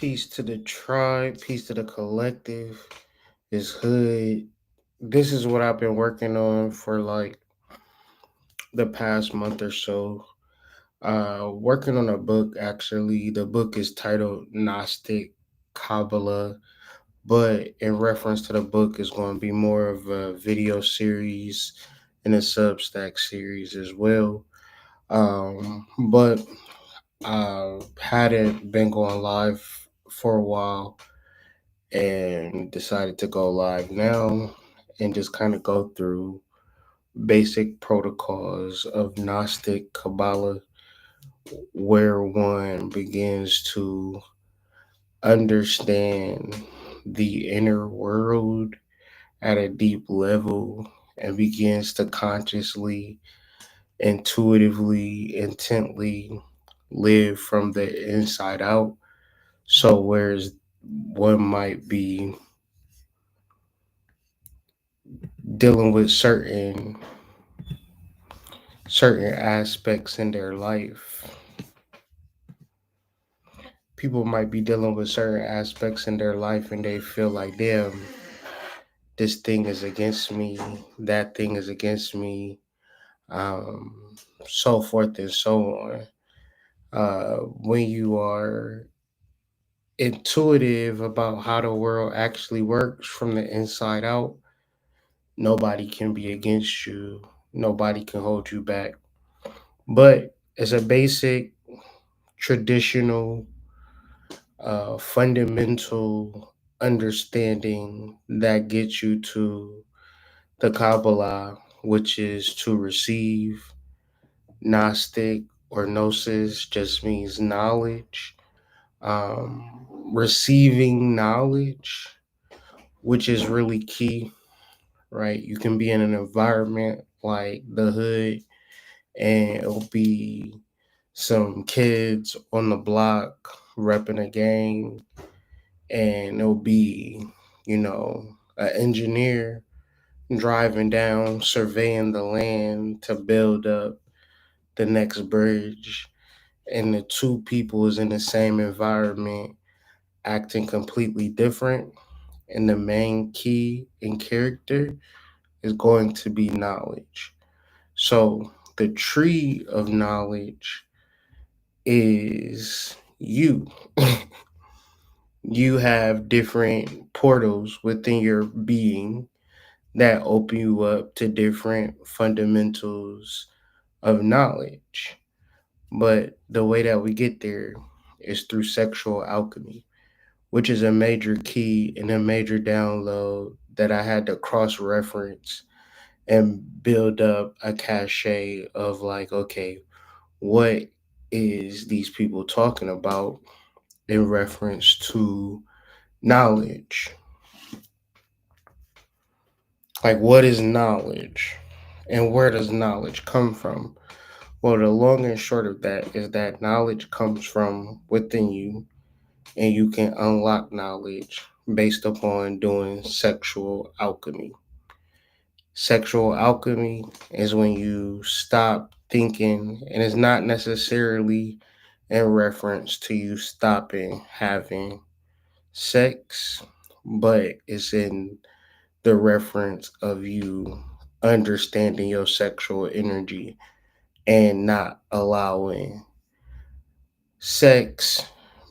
Peace to the tribe, peace to the collective. It's hood. This is what I've been working on for like the past month or so. Working on a book actually. The book is titled Gnostic, Kaballah, but in reference to the book, it's going to be more of a video series and a Substack series as well. But I hadn't been going live for a while and decided to go live now and just kind of go through basic protocols of Gnostic Kaballah, where one begins to understand the inner world at a deep level and begins to consciously, intuitively, intently live from the inside out. So, whereas one might be dealing with certain aspects in their life. People might be dealing with certain aspects in their life and they feel like, damn, this thing is against me, that thing is against me, so forth and so on. When you are intuitive about how the world actually works from the inside out, nobody can be against you, nobody can hold you back. But as a basic traditional fundamental understanding that gets you to the Kabbalah, which is to receive. Gnostic or gnosis just means knowledge. Receiving knowledge, which is really key, right? You can be in an environment like the hood and it'll be some kids on the block repping a gang and it'll be, an engineer driving down, surveying the land to build up the next bridge, and the two people is in the same environment acting completely different. And the main key in character is going to be knowledge. So the tree of knowledge is you. You have different portals within your being that open you up to different fundamentals of knowledge. But the way that we get there is through sexual alchemy, which is a major key and a major download that I had to cross reference and build up a cachet of like, okay, what is these people talking about in reference to knowledge? Like, what is knowledge? And where does knowledge come from? Well, the long and short of that is that knowledge comes from within you, and you can unlock knowledge based upon doing sexual alchemy. Sexual alchemy is when you stop thinking, and it's not necessarily in reference to you stopping having sex, but it's in the reference of you understanding your sexual energy and not allowing sex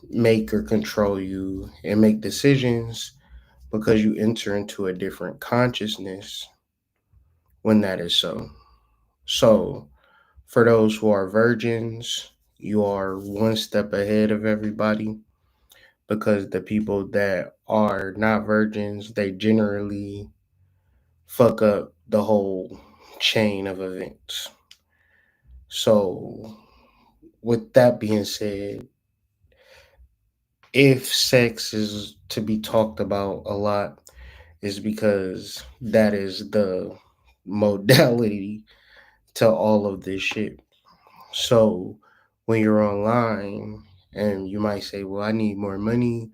make or control you and make decisions because you enter into a different consciousness when that is so. So, for those who are virgins, you are one step ahead of everybody because the people that are not virgins, they generally fuck up the whole chain of events. So, with that being said, if sex is to be talked about a lot, is because that is the modality to all of this shit. So when you're online and you might say, well, I need more money,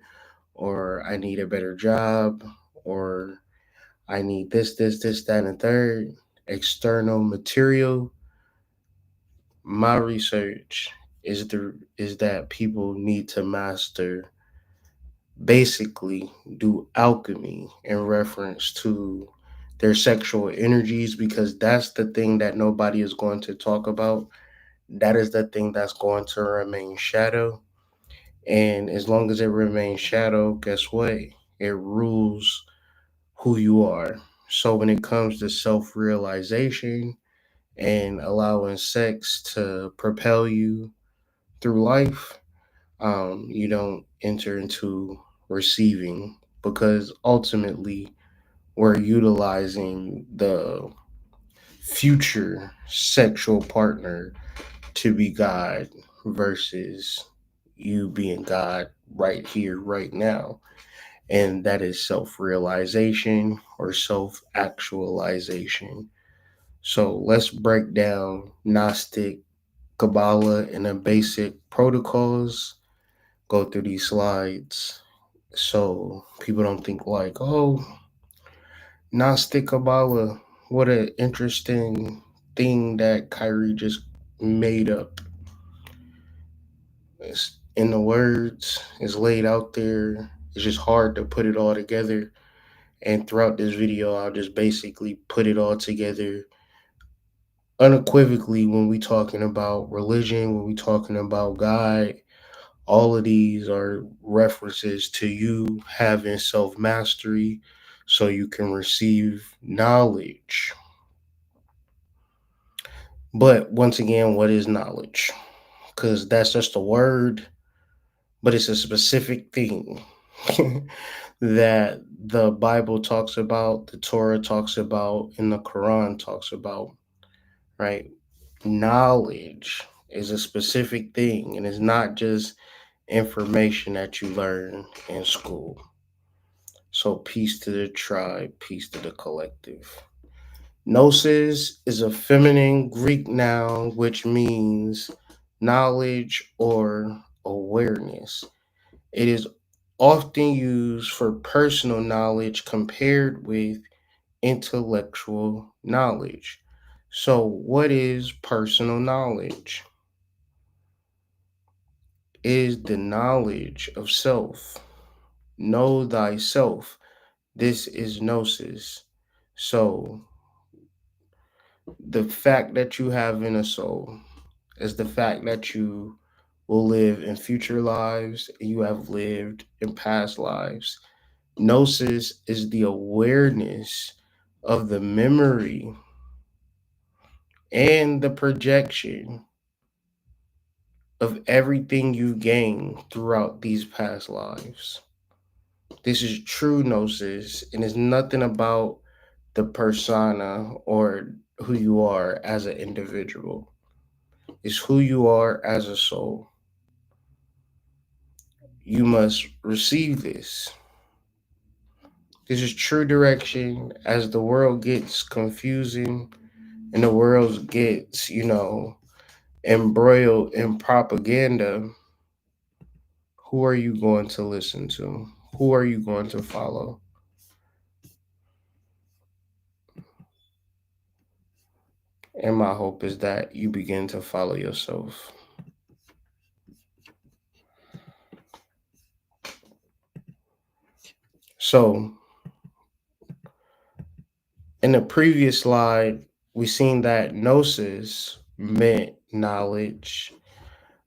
or I need a better job, or I need this, that, and third external material, my research is that people need to master basically do alchemy in reference to their sexual energies, because that's the thing that nobody is going to talk about. That is the thing that's going to remain shadow. And as long as it remains shadow, guess what? It rules who you are. So when it comes to self realization and allowing sex to propel you through life, you don't enter into receiving, because ultimately we're utilizing the future sexual partner to be God versus you being God right here, right now. And that is self realization or self actualization. So let's break down Gnostic, Kaballah, and the basic protocols. Go through these slides so people don't think like, oh, Gnostic Kaballah, what an interesting thing that Kyrie just made up. It's in the words, it's laid out there. It's just hard to put it all together. And throughout this video, I'll just basically put it all together unequivocally when we talking about religion, when we talking about God. All of these are references to you having self mastery so you can receive knowledge. But once again, what is knowledge? Because that's just a word, but it's a specific thing that the Bible talks about, the Torah talks about, and the Quran talks about, right? Knowledge is a specific thing, and it's not just information that you learn in school. So, peace to the tribe, peace to the collective. Gnosis is a feminine Greek noun which means knowledge or awareness. It is often used for personal knowledge compared with intellectual knowledge. So, what is personal knowledge? It is the knowledge of self. Know thyself. This is gnosis. So, the fact that you have in a soul is the fact that you will live in future lives, you have lived in past lives. Gnosis is the awareness of the memory and the projection of everything you gained throughout these past lives. This is true gnosis, and it's nothing about the persona or who you are as an individual. It's who you are as a soul. You must receive this. This is true direction as the world gets confusing and the world gets, embroiled in propaganda. Who are you going to listen to? Who are you going to follow? And my hope is that you begin to follow yourself. So, in the previous slide, we seen that gnosis meant knowledge.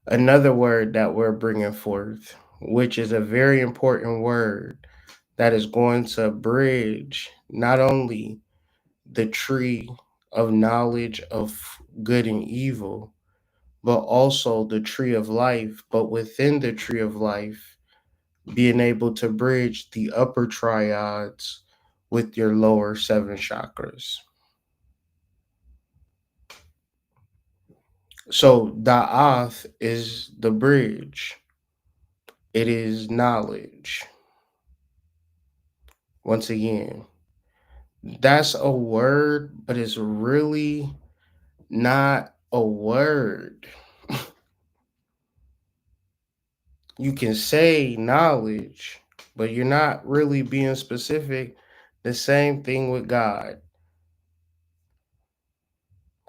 Another word that we're bringing forth, which is a very important word that is going to bridge not only the tree of knowledge of good and evil, but also the tree of life. But within the tree of life, being able to bridge the upper triads with your lower seven chakras. So Da'ath is the bridge. It is knowledge. Once again, that's a word, but it's really not a word. You can say knowledge, but you're not really being specific. The same thing with God,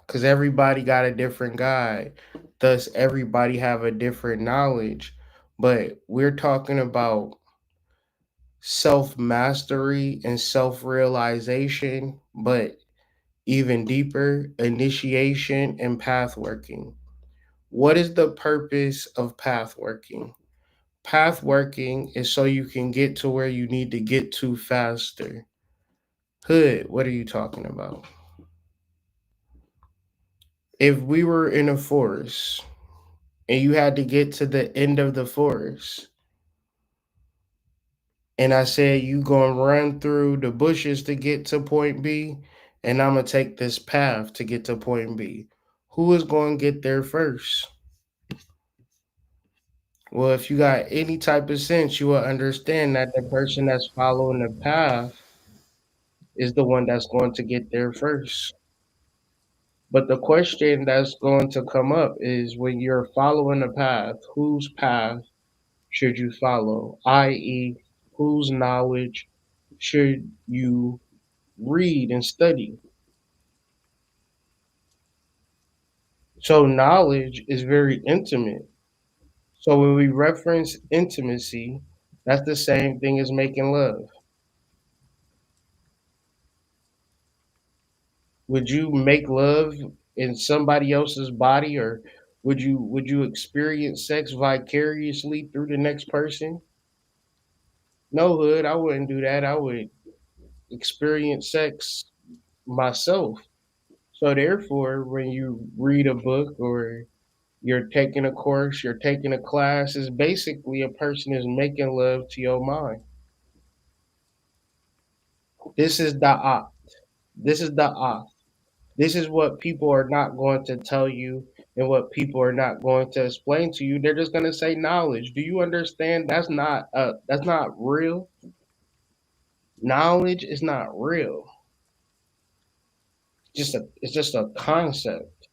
because everybody got a different God. Thus, everybody have a different knowledge. But we're talking about self mastery and self realization, but even deeper, initiation and pathworking. What is the purpose of pathworking? Pathworking is so you can get to where you need to get to faster. Hood, what are you talking about? If we were in a forest and you had to get to the end of the forest, and I said you gonna run through the bushes to get to point B, and I'm gonna take this path to get to point B. Who is gonna get there first? Well, if you got any type of sense, you will understand that the person that's following the path is the one that's going to get there first. But the question that's going to come up is when you're following a path, whose path should you follow? I.e., whose knowledge should you read and study? So, knowledge is very intimate. So, when we reference intimacy, that's the same thing as making love. Would you make love in somebody else's body, or would you experience sex vicariously through the next person? No, hood, I wouldn't do that. I would experience sex myself. So therefore, when you read a book or you're taking a course, you're taking a class, it's basically a person is making love to your mind. This is da'at. This is da'at. This is what people are not going to tell you and what people are not going to explain to you. They're just going to say knowledge. Do you understand? That's not real. Knowledge is not real. It's just a concept.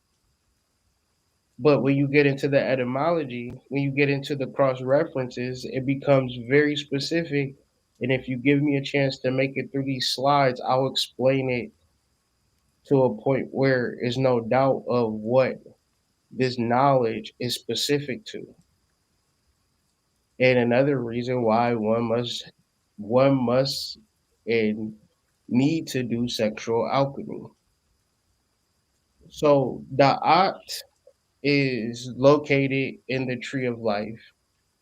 But when you get into the etymology, when you get into the cross references, it becomes very specific. And if you give me a chance to make it through these slides, I'll explain it to a point where there's no doubt of what this knowledge is specific to. And another reason why one must and need to do sexual alchemy. So Da'at is located in the tree of life.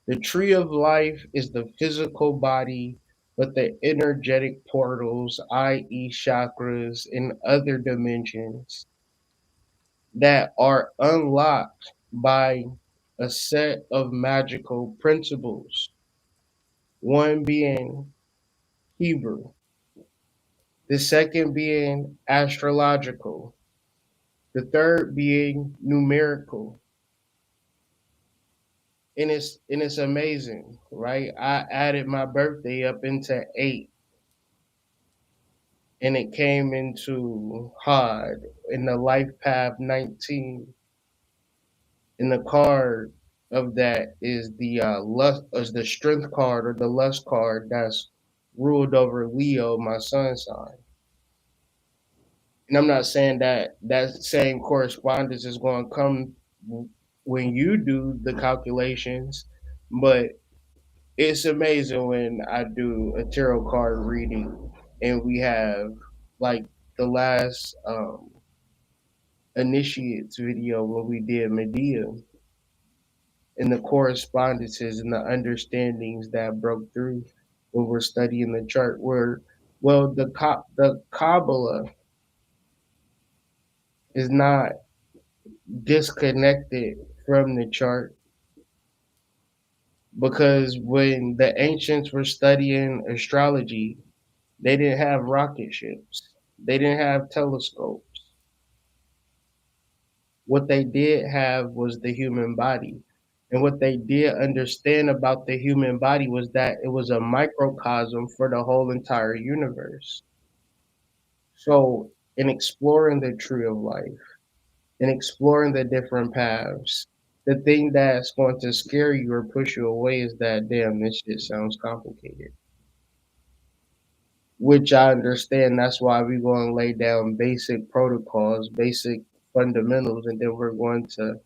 The tree of life is the physical body, but the energetic portals, i.e., chakras, and other dimensions that are unlocked by a set of magical principles, one being Hebrew, the second being astrological, the third being numerical. And it's amazing, right? I added my birthday up into 8, and it came into Hod in the life path 19. And the card of that is the lust, is the strength card or the lust card that's ruled over Leo, my sun sign. And I'm not saying that that same correspondence is going to come when you do the calculations, but it's amazing when I do a tarot card reading and we have like the last initiates video when we did Medea, and the correspondences and the understandings that broke through when we're studying the chart were, well, the Kaballah is not disconnected from the chart, because when the ancients were studying astrology, they didn't have rocket ships, they didn't have telescopes. What they did have was the human body. And what they did understand about the human body was that it was a microcosm for the whole entire universe. So, in exploring the tree of life, in exploring the different paths, the thing that's going to scare you or push you away is that, damn, this shit sounds complicated. Which I understand. That's why we're going to lay down basic protocols, basic fundamentals, and then we're going to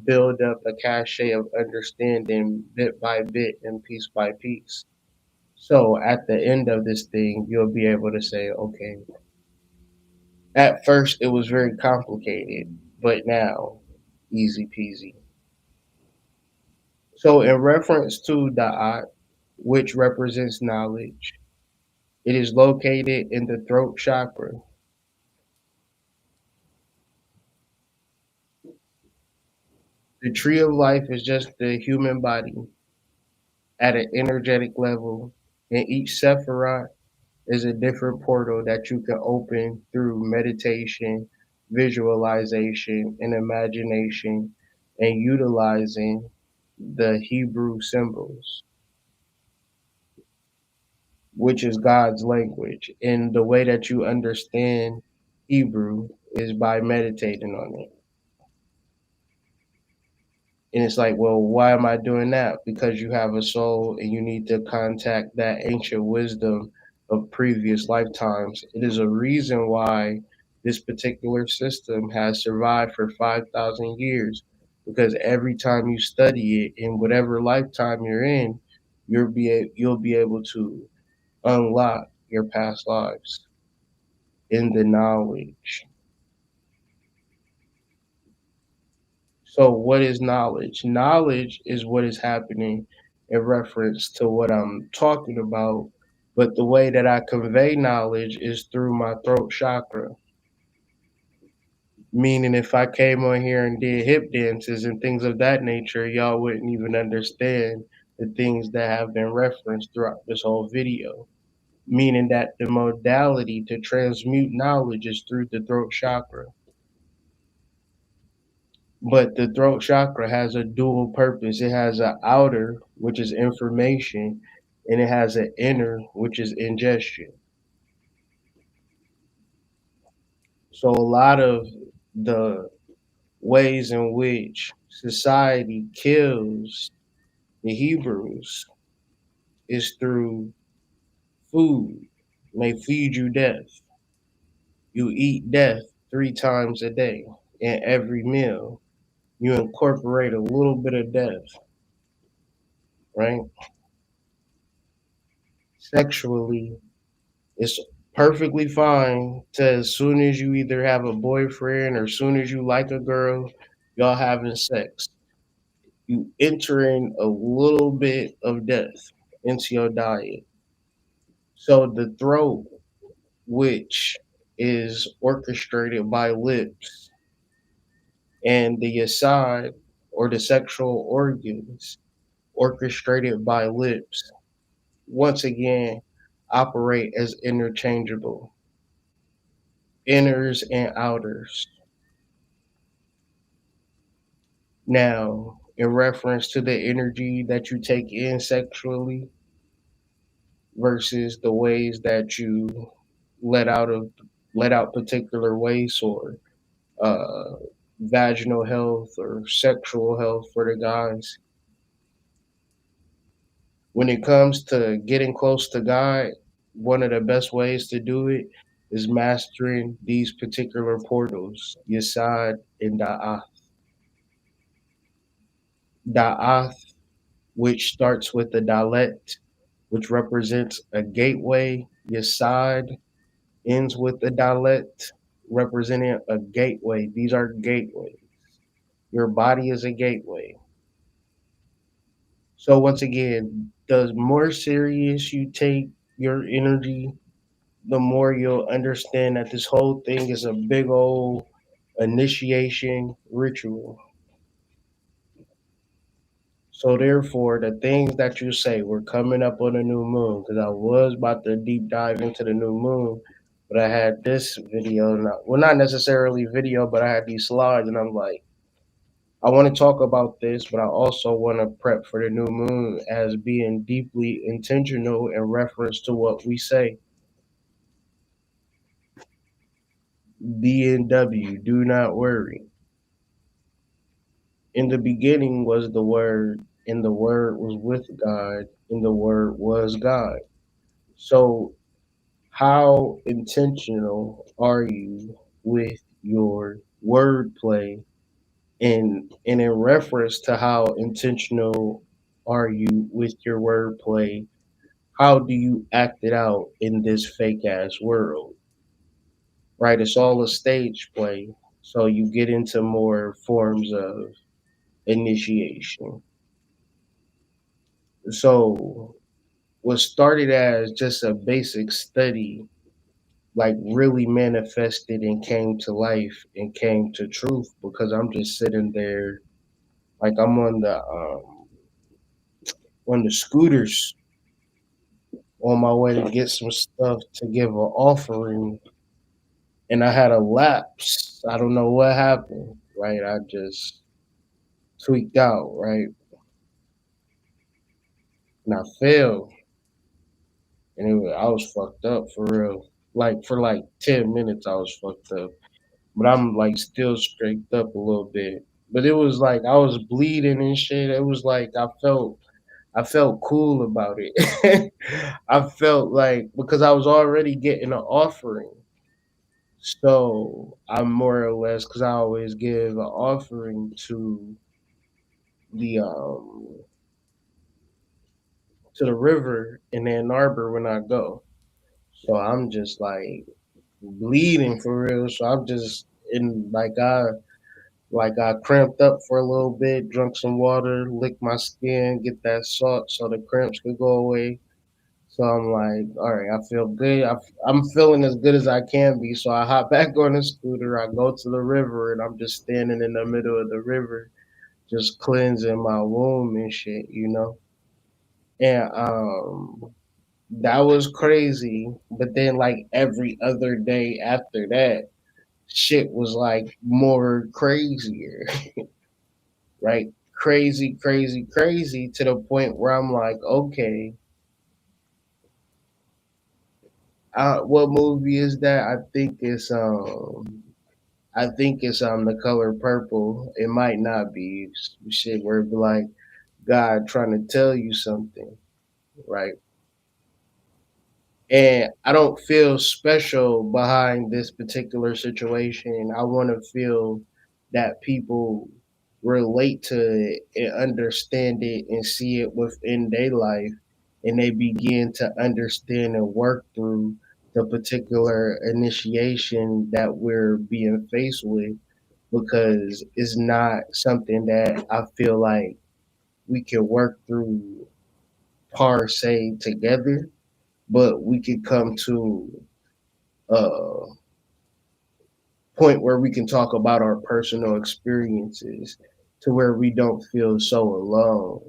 build up a cachet of understanding bit by bit and piece by piece. So at the end of this thing, you'll be able to say, okay, at first it was very complicated, but now easy peasy. So in reference to Da'at, which represents knowledge, it is located in the throat chakra. The tree of life is just the human body at an energetic level, and each Sephiroth is a different portal that you can open through meditation, visualization, and imagination, and utilizing the Hebrew symbols, which is God's language. And the way that you understand Hebrew is by meditating on it. And it's like, well, why am I doing that? Because you have a soul and you need to contact that ancient wisdom of previous lifetimes. It is a reason why this particular system has survived for 5,000 years. Because every time you study it in whatever lifetime you're in, you'll be able to unlock your past lives in the knowledge. So, what is knowledge? Knowledge is what is happening in reference to what I'm talking about. But the way that I convey knowledge is through my throat chakra. Meaning, if I came on here and did hip dances and things of that nature, y'all wouldn't even understand the things that have been referenced throughout this whole video. Meaning that the modality to transmute knowledge is through the throat chakra. But the throat chakra has a dual purpose. It has an outer, which is information, and it has an inner, which is ingestion. So a lot of the ways in which society kills the Hebrews is through food. They feed you death. You eat death 3 times a day. In every meal, you incorporate a little bit of death, right? Sexually, it's perfectly fine to, as soon as you either have a boyfriend or as soon as you like a girl, y'all having sex. You entering a little bit of death into your diet. So the throat, which is orchestrated by lips, and the yasad, or the sexual organs, orchestrated by lips, once again operate as interchangeable inners and outers. Now, in reference to the energy that you take in sexually versus the ways that you let out of let out particular waste or uh, vaginal health or sexual health for the guys, when it comes to getting close to God, one of the best ways to do it is mastering these particular portals, Yasad and Da'ath. Da'ath, which starts with the Dalet, which represents a gateway. Yasad ends with the Dalet, representing a gateway. These are gateways. Your body is a gateway. So once again, the more serious you take your energy, the more you'll understand that this whole thing is a big old initiation ritual. So therefore, the things that you say, we're coming up on a new moon, because I was about to deep dive into the new moon, but I had this video, not necessarily video, but I had these slides, and I'm like, I want to talk about this, but I also want to prep for the new moon as being deeply intentional in reference to what we say. BNW, do not worry. In the beginning was the Word, and the Word was with God, and the Word was God. So, how intentional are you with your wordplay? And in reference to how intentional are you with your wordplay, how do you act it out in this fake ass world? Right? It's all a stage play. So you get into more forms of initiation. So what started as just a basic study, like really manifested and came to life and came to truth because I'm just sitting there, like I'm on the scooters on my way to get some stuff to give an offering, and I had a lapse. I don't know what happened, right? I just tweaked out, right? And I fell, and I was fucked up for real. Like for like 10 minutes, I was fucked up, but I'm like still straightened up a little bit. But it was like I was bleeding and shit. It was like I felt cool about it. I felt like because I was already getting an offering. So I'm more or less because I always give an offering the um to the river in Ann Arbor when I go. So I'm just like bleeding for real. So I'm just in like I cramped up for a little bit, drunk some water, licked my skin, get that salt so the cramps could go away. So I'm like, all right, I feel good. I'm feeling as good as I can be. So I hop back on the scooter. I go to the river, and I'm just standing in the middle of the river, just cleansing my womb and shit. And that was crazy. But then, like every other day after that, shit was like more crazier, right? Crazy, crazy, crazy to the point where I'm like, okay, what movie is that? I think it's The Color Purple. It might not be shit where it be like God trying to tell you something, right? And I don't feel special behind this particular situation. I want to feel that people relate to it and understand it and see it within their life, and they begin to understand and work through the particular initiation that we're being faced with because it's not something that I feel like we can work through par se together, but we could come to a point where we can talk about our personal experiences to where we don't feel so alone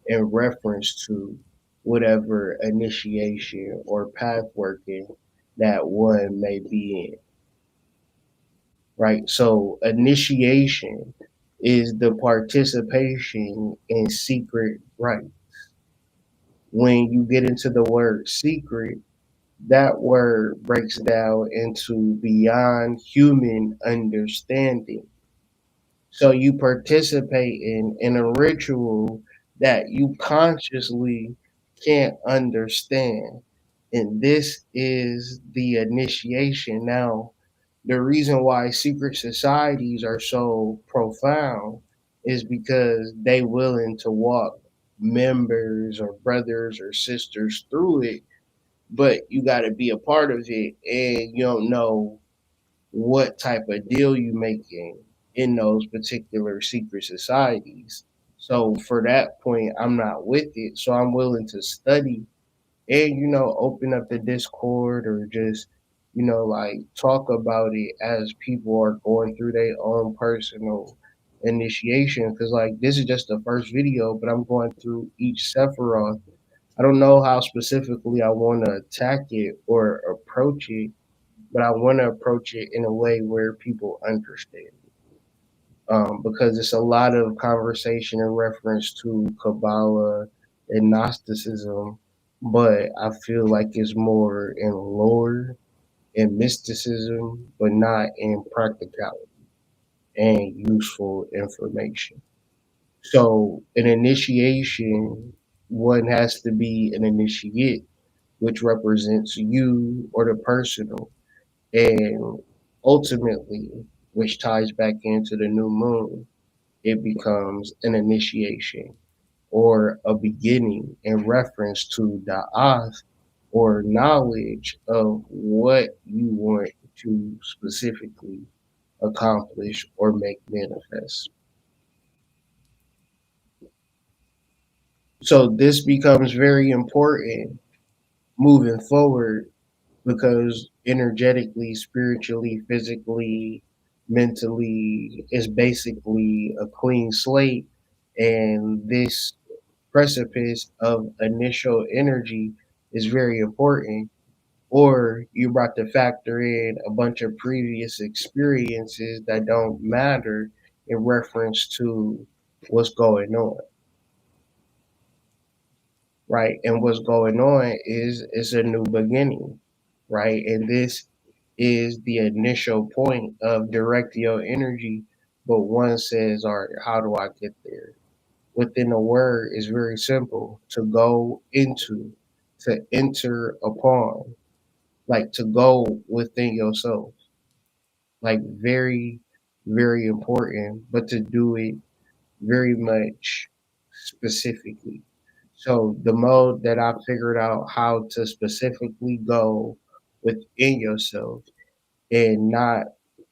in reference to whatever initiation or path working that one may be in, right? So, initiation is the participation in secret right. When you get into the word secret, that word breaks down into beyond human understanding. So you participate in a ritual that you consciously can't understand. And this is the initiation. Now, the reason why secret societies are so profound is because they willing to walk members or brothers or sisters through it, but you got to be a part of it, and you don't know what type of deal you making in those particular secret societies. So for that point, I'm not with it. So I'm willing to study and open up the Discord or just like talk about it as people are going through their own personal initiation. Because like this is just the first video, but I'm going through each Sephiroth. I don't know how specifically I want to attack it or approach it, but I want to approach it in a way where people understand. Because it's a lot of conversation in reference to Kaballah and Gnosticism, but I feel like it's more in lore and mysticism, but not in practicality and useful information. So, an initiation, one has to be an initiate, which represents you or the personal, and ultimately, which ties back into the new moon, it becomes an initiation. or a beginning in reference to da'ath or knowledge of what you want to specifically accomplish or make manifest. So this becomes very important moving forward because energetically, spiritually, physically, mentally, is basically a clean slate. And this precipice of initial energy is very important. Or you brought to factor in a bunch of previous experiences that don't matter in reference to what's going on, right? And what's going on is it's a new beginning, right? And this is the initial point of direct your energy. But one says, all right, how do I get there? Within the word is very simple: to go into, to enter upon, like to go within yourself, like very, very important, but to do it very much specifically. So the mode that I figured out how to specifically go within yourself and not,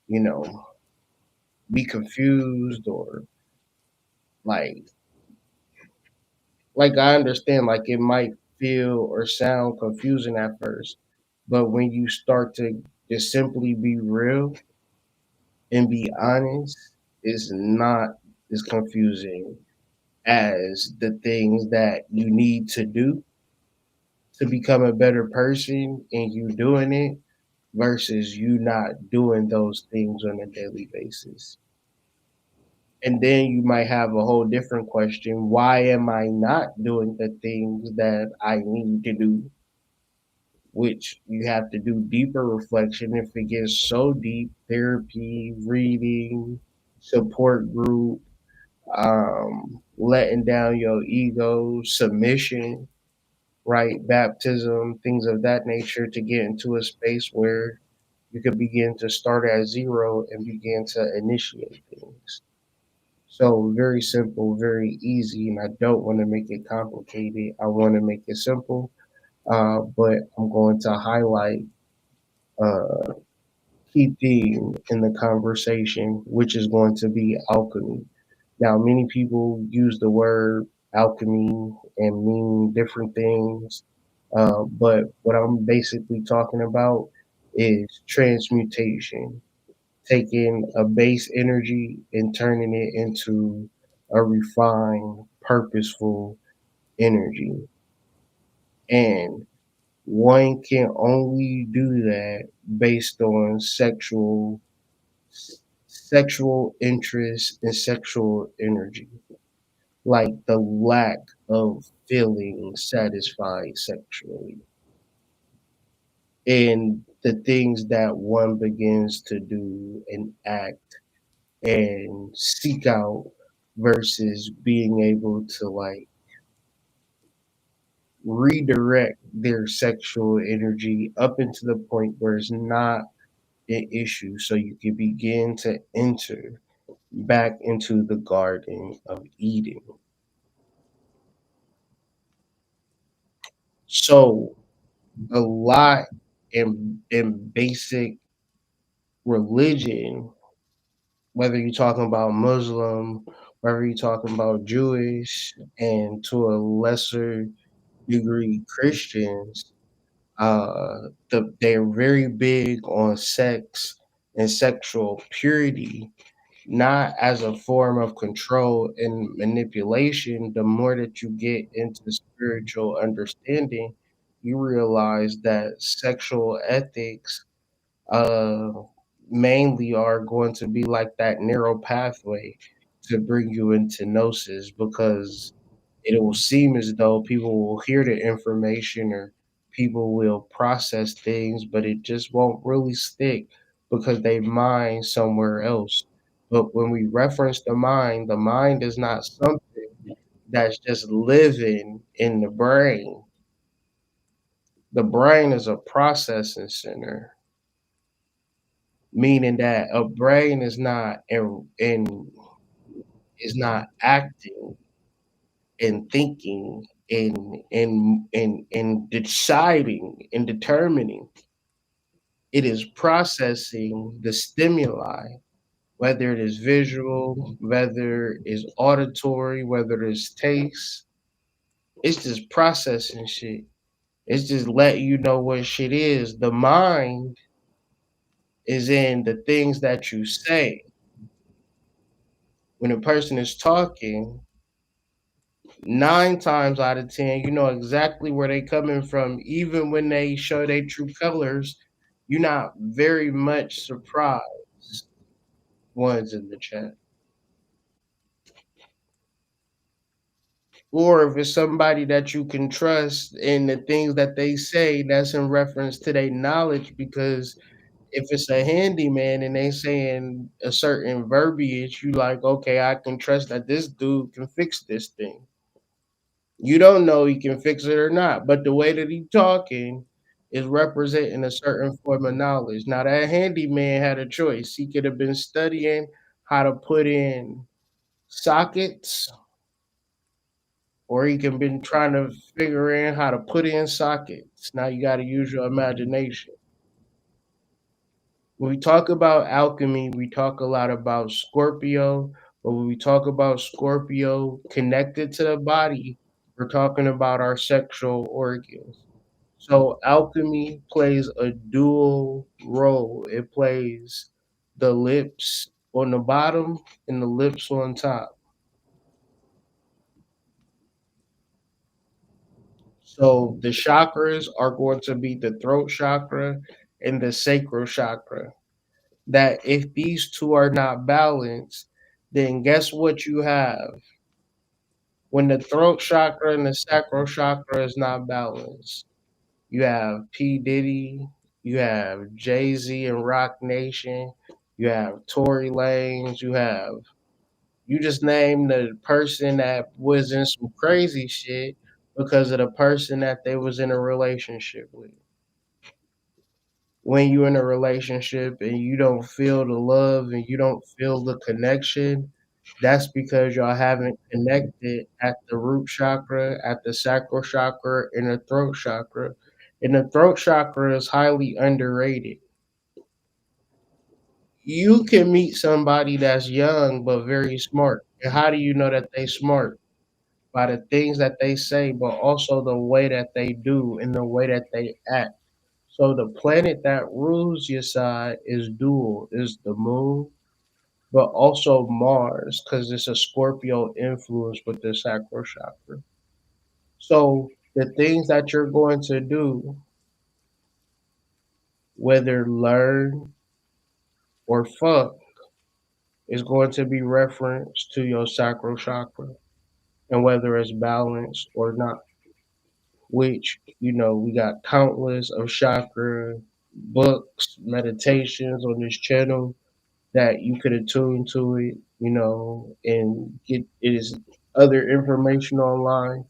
you know, be confused or like I understand like it might feel or sound confusing at first, but when you start to just simply be real and be honest, it's not as confusing as the things that you need to do to become a better person and you doing it versus you not doing those things on a daily basis. And then you might have a whole different question: why am I not doing the things that I need to do? Which you have to do deeper reflection. If it gets so deep, therapy, reading, support group, letting down your ego, submission, right? Baptism, things of that nature, to get into a space where you could begin to start at zero and begin to initiate things. So very simple, very easy, and I don't want to make it complicated. I want to make it simple, but I'm going to highlight a key theme in the conversation, which is going to be alchemy. Now, many people use the word alchemy and mean different things, but what I'm basically talking about is transmutation, taking a base energy and turning it into a refined, purposeful energy. And one can only do that based on sexual interest and sexual energy, like the lack of feeling satisfied sexually. And the things that one begins to do and act and seek out versus being able to like redirect their sexual energy up into the point where it's not an issue, so you can begin to enter back into the garden of Eden. So a lot in basic religion, whether you're talking about Muslim, whether you're talking about Jewish, and to a lesser degree Christians, they're very big on sex and sexual purity, not as a form of control and manipulation. The more that you get into spiritual understanding, you realize that sexual ethics uh, mainly are going to be like that narrow pathway to bring you into gnosis, because it will seem as though people will hear the information or people will process things, but it just won't really stick because they mind somewhere else. But when we reference the mind is not something that's just living in the brain. The brain is a processing center, meaning that a brain is not in is not acting. and thinking and deciding and determining. It is processing the stimuli, whether it is visual, whether it is auditory, whether it's taste. It's just processing shit. It's just letting you know what shit is. The mind is in the things that you say. When a person is talking, 9 times out of 10, you know exactly where they coming from. Even when they show their true colors, you're not very much surprised. Ones in the chat. Or if it's somebody that you can trust in the things that they say, that's in reference to their knowledge. Because if it's a handyman and they saying a certain verbiage, you like, okay, I can trust that this dude can fix this thing. You don't know he can fix it or not, but the way that he talking is representing a certain form of knowledge. Now that handyman had a choice. He could have been studying how to put in sockets, or he can been trying to figure in how to put in sockets. Now you got to use your imagination. When we talk about alchemy, we talk a lot about Scorpio, but when we talk about Scorpio connected to the body, we're talking about our sexual organs. So alchemy plays a dual role. It plays the lips on the bottom and the lips on top. So the chakras are going to be the throat chakra and the sacral chakra. That if these two are not balanced, then guess what you have? When the throat chakra and the sacral chakra is not balanced, you have P. Diddy, you have Jay-Z and Rock Nation, you have Tory Lanez, you just named the person that was in some crazy shit because of the person that they was in a relationship with. When you're in a relationship and you don't feel the love and you don't feel the connection, that's because y'all haven't connected at the root chakra, at the sacral chakra, and the throat chakra. And the throat chakra is highly underrated. You can meet somebody that's young but very smart. And how do you know that they smart? By the things that they say, but also the way that they do and the way that they act. So the planet that rules your side is dual, is the moon, but also Mars, because it's a Scorpio influence with the sacral chakra. So the things that you're going to do, whether learn or fuck, is going to be referenced to your sacral chakra and whether it's balanced or not. Which, we got countless of chakra books, meditations on this channel that you could attune to it, and get it is other information online,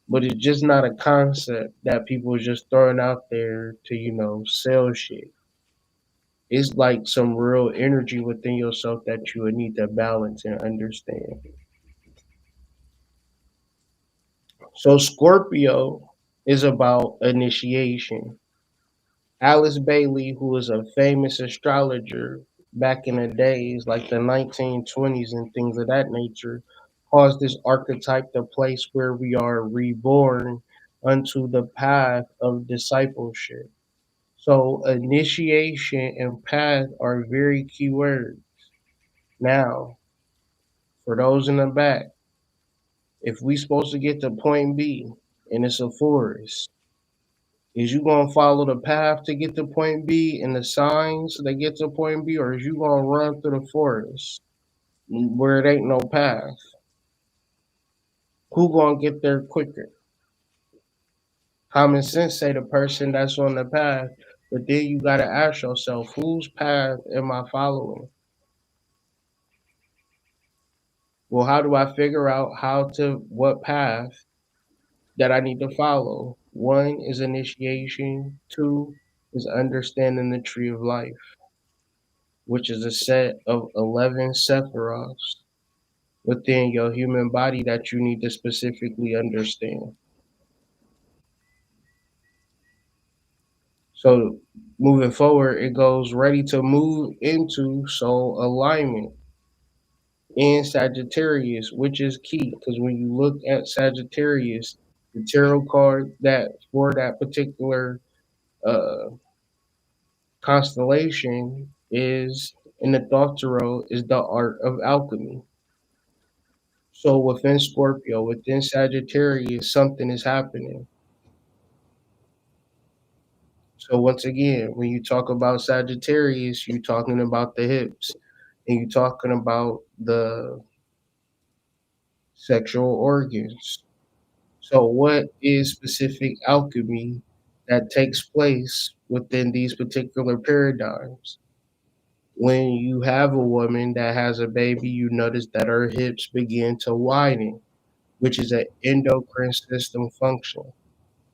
but it's just not a concept that people are just throwing out there to, sell shit. It's like some real energy within yourself that you would need to balance and understand. So Scorpio is about initiation. Alice Bailey, who is a famous astrologer back in the days, like the 1920s and things of that nature, caused this archetype the place where we are reborn unto the path of discipleship. So initiation and path are very key words. Now, for those in the back, if we supposed to get to point B and it's a forest, is you gonna follow the path to get to point B and the signs that get to point B, or is you gonna run through the forest where it ain't no path? Who gonna get there quicker? Common sense say the person that's on the path, but then you gotta ask yourself, whose path am I following? Well, how do I figure out what path that I need to follow? One is initiation, two is understanding the tree of life, which is a set of 11 sephiroths. within your human body that you need to specifically understand. So moving forward, it goes ready to move into soul alignment in Sagittarius, which is key because when you look at Sagittarius, the tarot card that for that particular uh, constellation is in the thought tarot is the art of alchemy. So within Scorpio, within Sagittarius, something is happening. So once again, when you talk about Sagittarius, you're talking about the hips and you're talking about the sexual organs. So what is specific alchemy that takes place within these particular paradigms? When you have a woman that has a baby, you notice that her hips begin to widen, which is an endocrine system function.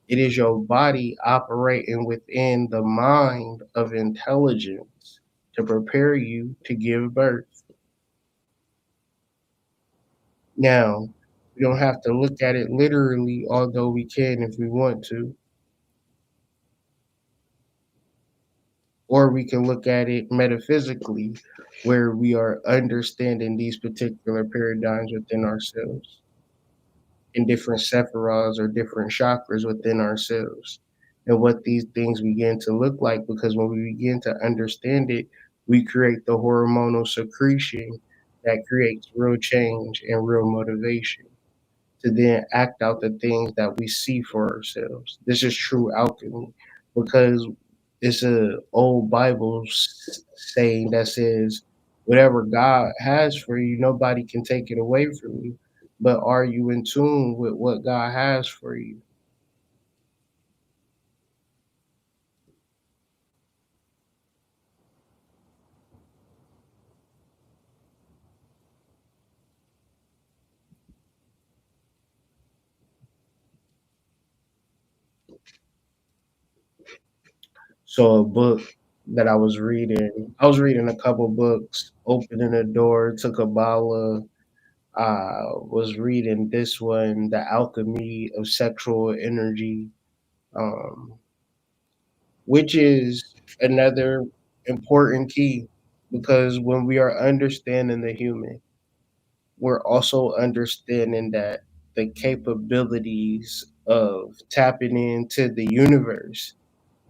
It is your body operating within the mind of intelligence to prepare you to give birth. Now, we don't have to look at it literally, although we can if we want to, or we can look at it metaphysically, where we are understanding these particular paradigms within ourselves in different sephiras or different chakras within ourselves and what these things begin to look like because when we begin to understand it, we create the hormonal secretion that creates real change and real motivation to then act out the things that we see for ourselves. This is true alchemy because it's a old Bible saying that says, "Whatever God has for you, nobody can take it away from you." But are you in tune with what God has for you? So a book that I was reading a couple books, opening the door to Kaballah. I was reading this one, The Alchemy of Sexual Energy. Um, which is another important key because when we are understanding the human, we're also understanding that the capabilities of tapping into the universe,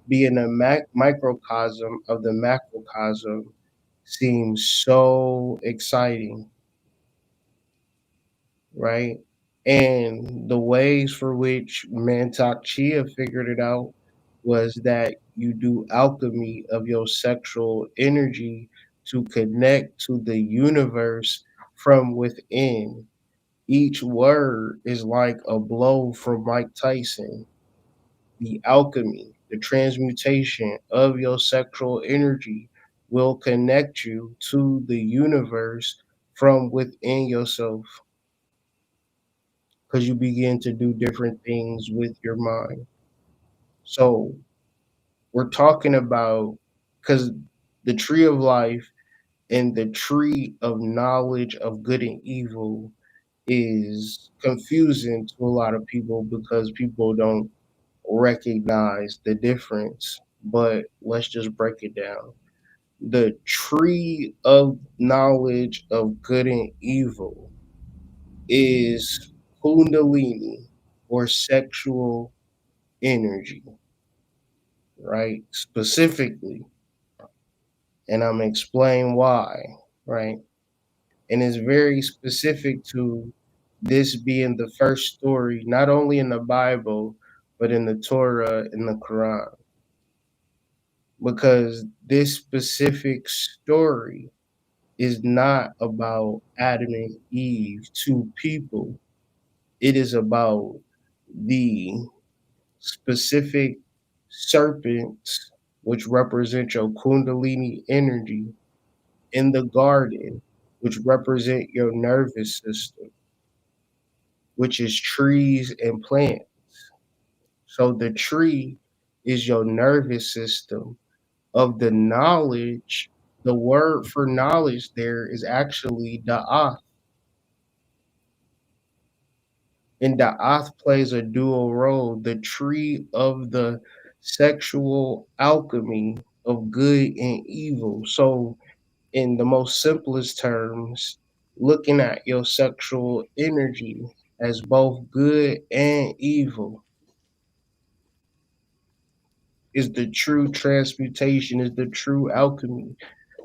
being a microcosm of the macrocosm, seems so exciting, right? And the ways for which Mantak Chia figured it out was that you do alchemy of your sexual energy to connect to the universe from within. Each word is like a blow from Mike Tyson. The alchemy, the transmutation of your sexual energy will connect you to the universe from within yourself because you begin to do different things with your mind. So we're talking about because the tree of life and the tree of knowledge of good and evil is confusing to a lot of people because people don't recognize the difference. But let's just break it down. The tree of knowledge of good and evil is kundalini or sexual energy, right? Specifically, and I'm gonna explain why, right? And it's very specific to this being the first story, not only in the Bible, but in the Torah and the Quran, because this specific story is not about Adam and Eve, two people. It is about the specific serpents, which represent your Kundalini energy, in the garden, which represent your nervous system, which is trees and plants. So the tree is your nervous system of the knowledge. The word for knowledge there is actually da'ath, And Da'ath plays a dual role, the tree of the sexual alchemy of good and evil. So, in the most simplest terms, looking at your sexual energy as both good and evil is the true transmutation, is the true alchemy.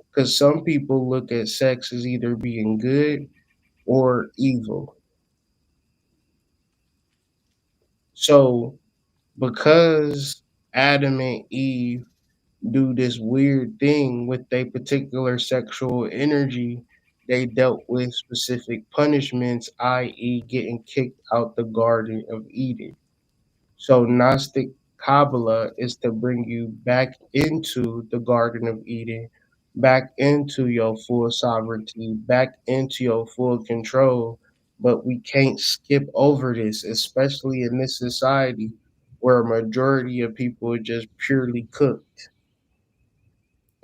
Because some people look at sex as either being good or evil. So, because Adam and Eve do this weird thing with their particular sexual energy, they dealt with specific punishments, i.e., getting kicked out the Garden of Eden. So, Gnostic Kaballah is to bring you back into the Garden of Eden, back into your full sovereignty, back into your full control. But we can't skip over this, especially in this society where a majority of people are just purely cooked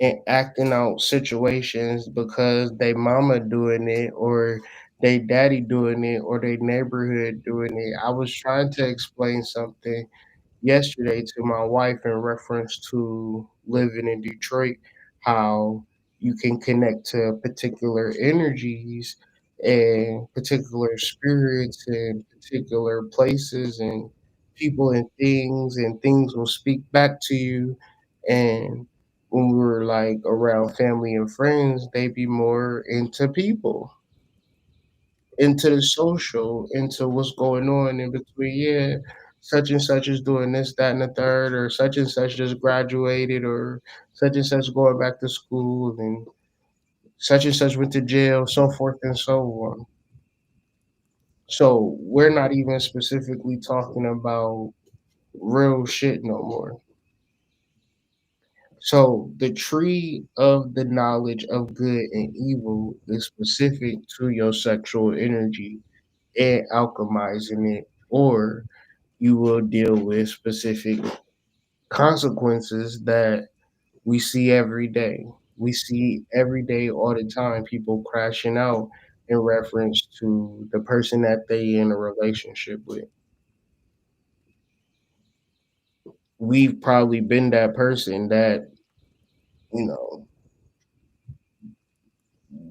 and acting out situations because they mama doing it or they daddy doing it or they neighborhood doing it. I was trying to explain something yesterday to my wife in reference to living in Detroit, how you can connect to particular energies and particular spirits and particular places and people and things will speak back to you. And when we were like around family and friends, they be more into people, into the social, into what's going on in between. Yeah, such and such is doing this, that, and the third, or such and such just graduated, or such and such going back to school, and such and such went to jail, so forth and so on. So we're not even specifically talking about real shit no more. So the tree of the knowledge of good and evil is specific to your sexual energy and alchemizing it, or you will deal with specific consequences that we see every day. We see every day, all the time, people crashing out in reference to the person that they in a relationship with. We've probably been that person that, you know,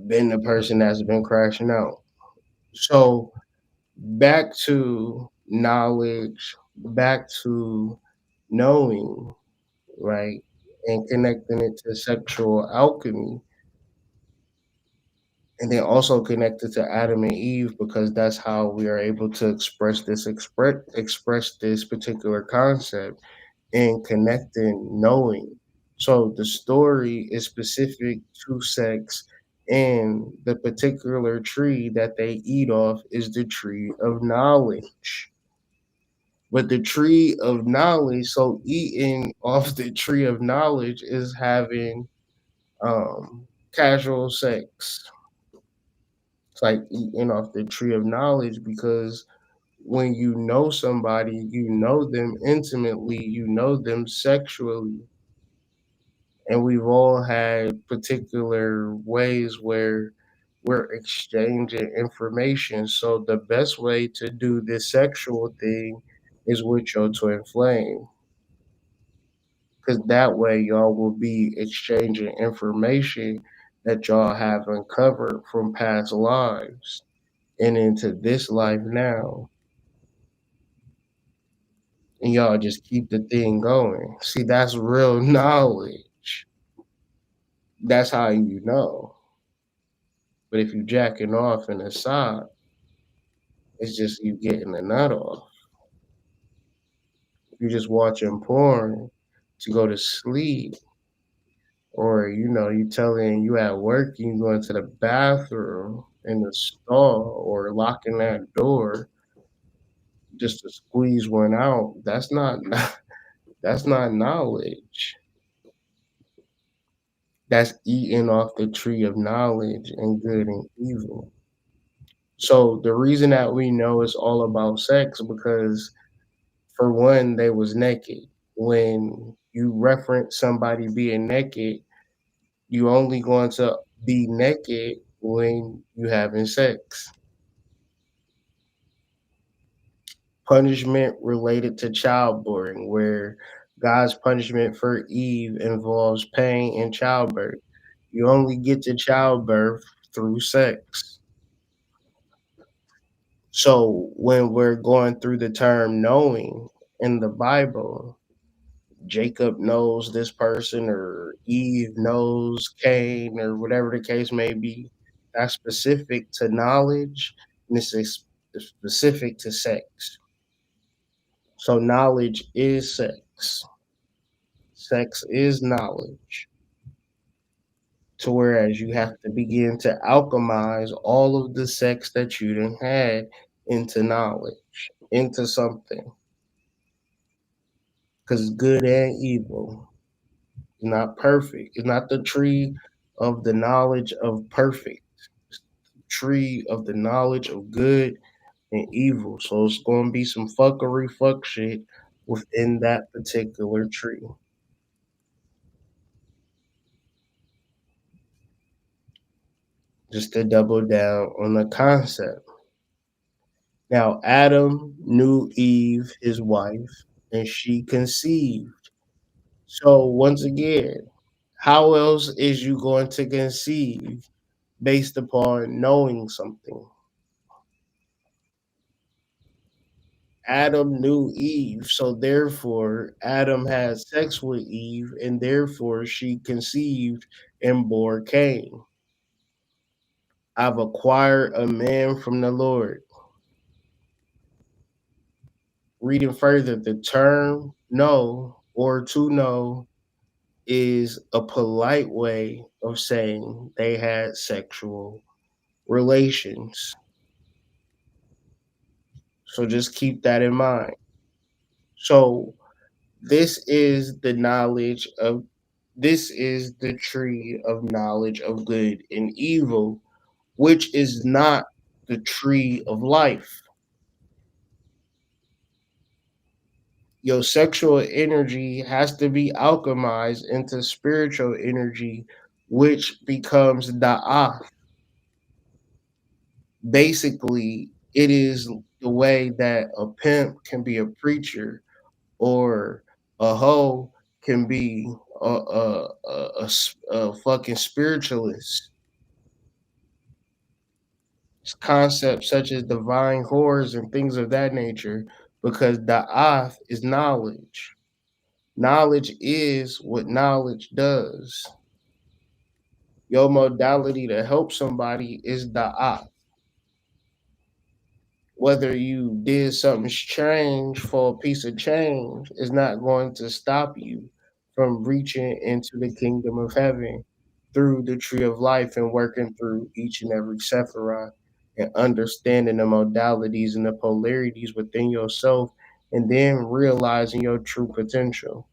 been the person that's been crashing out. So back to knowledge, back to knowing, right? And connecting it to sexual alchemy, and then also connected to Adam and Eve because that's how we are able to express this particular concept and connecting knowing. So the story is specific to sex, and the particular tree that they eat off is the tree of knowledge. But the tree of knowledge, so eating off the tree of knowledge is having casual sex. It's like eating off the tree of knowledge because when you know somebody, you know them intimately, you know them sexually. And we've all had particular ways where we're exchanging information. So the best way to do this sexual thing is with your twin flame. Because that way y'all will be exchanging information that y'all have uncovered from past lives and into this life now, and y'all just keep the thing going. See, that's real knowledge. That's how you know. But if you jacking off in the sock, it's just you getting the nut off. If you just watching porn to go to sleep, or you telling you at work, you going to the bathroom in the stall or locking that door just to squeeze one out. That's not that's not knowledge. That's eating off the tree of knowledge and good and evil. So the reason that we know it's all about sex because for one, they was naked. When you reference somebody being naked, you only going to be naked when you having sex. punishment related to childbearing, where God's punishment for Eve involves pain and childbirth. You only get to childbirth through sex. So when we're going through the term knowing in the Bible, Jacob knows this person or Eve knows Cain or whatever the case may be. That's specific to knowledge and specific to sex. So knowledge is sex. Sex is knowledge. To whereas you have to begin to alchemize all of the sex that you done had into knowledge, into something. Because good and evil is not perfect. It's not the tree of the knowledge of perfect. It's the tree of the knowledge of good and evil. So it's going to be some fuckery fuck shit within that particular tree. Just to double down on the concept. Now, Adam knew Eve, his wife, and she conceived. So, once again, how else is you going to conceive based upon knowing something? Adam knew Eve, so therefore Adam had sex with Eve, and therefore she conceived and bore Cain. I've acquired a man from the Lord. Reading further, the term know or to know is a polite way of saying they had sexual relations. So just keep that in mind. So this is the knowledge of this is the tree of knowledge of good and evil, which is not the tree of life. Your sexual energy has to be alchemized into spiritual energy, which becomes da'ah. Basically, it is the way that a pimp can be a preacher or a hoe can be a fucking spiritualist. It's concepts such as divine whores and things of that nature, because da'ath is knowledge. Knowledge is what knowledge does. Your modality to help somebody is da'ath. Whether you did something strange for a piece of change is not going to stop you from reaching into the kingdom of heaven through the tree of life and working through each and every Sephiroth and understanding the modalities and the polarities within yourself and then realizing your true potential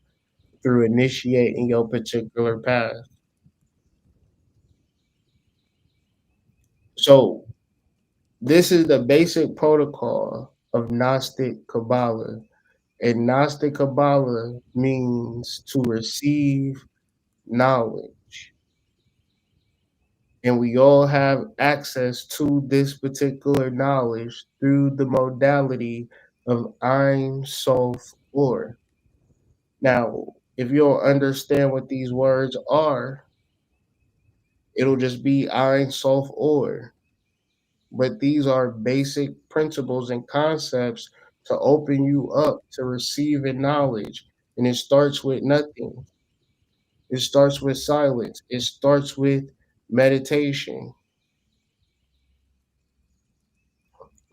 through initiating your particular path. So this is the basic protocol of Gnostic Kaballah. And Gnostic Kabbalah means to receive knowledge. And we all have access to this particular knowledge through the modality of Ein Sof Or. Now, if you don't understand what these words are, it'll just be Ein Sof Or. But these are basic principles and concepts to open you up to receiving knowledge. And it starts with nothing. It starts with silence. It starts with meditation.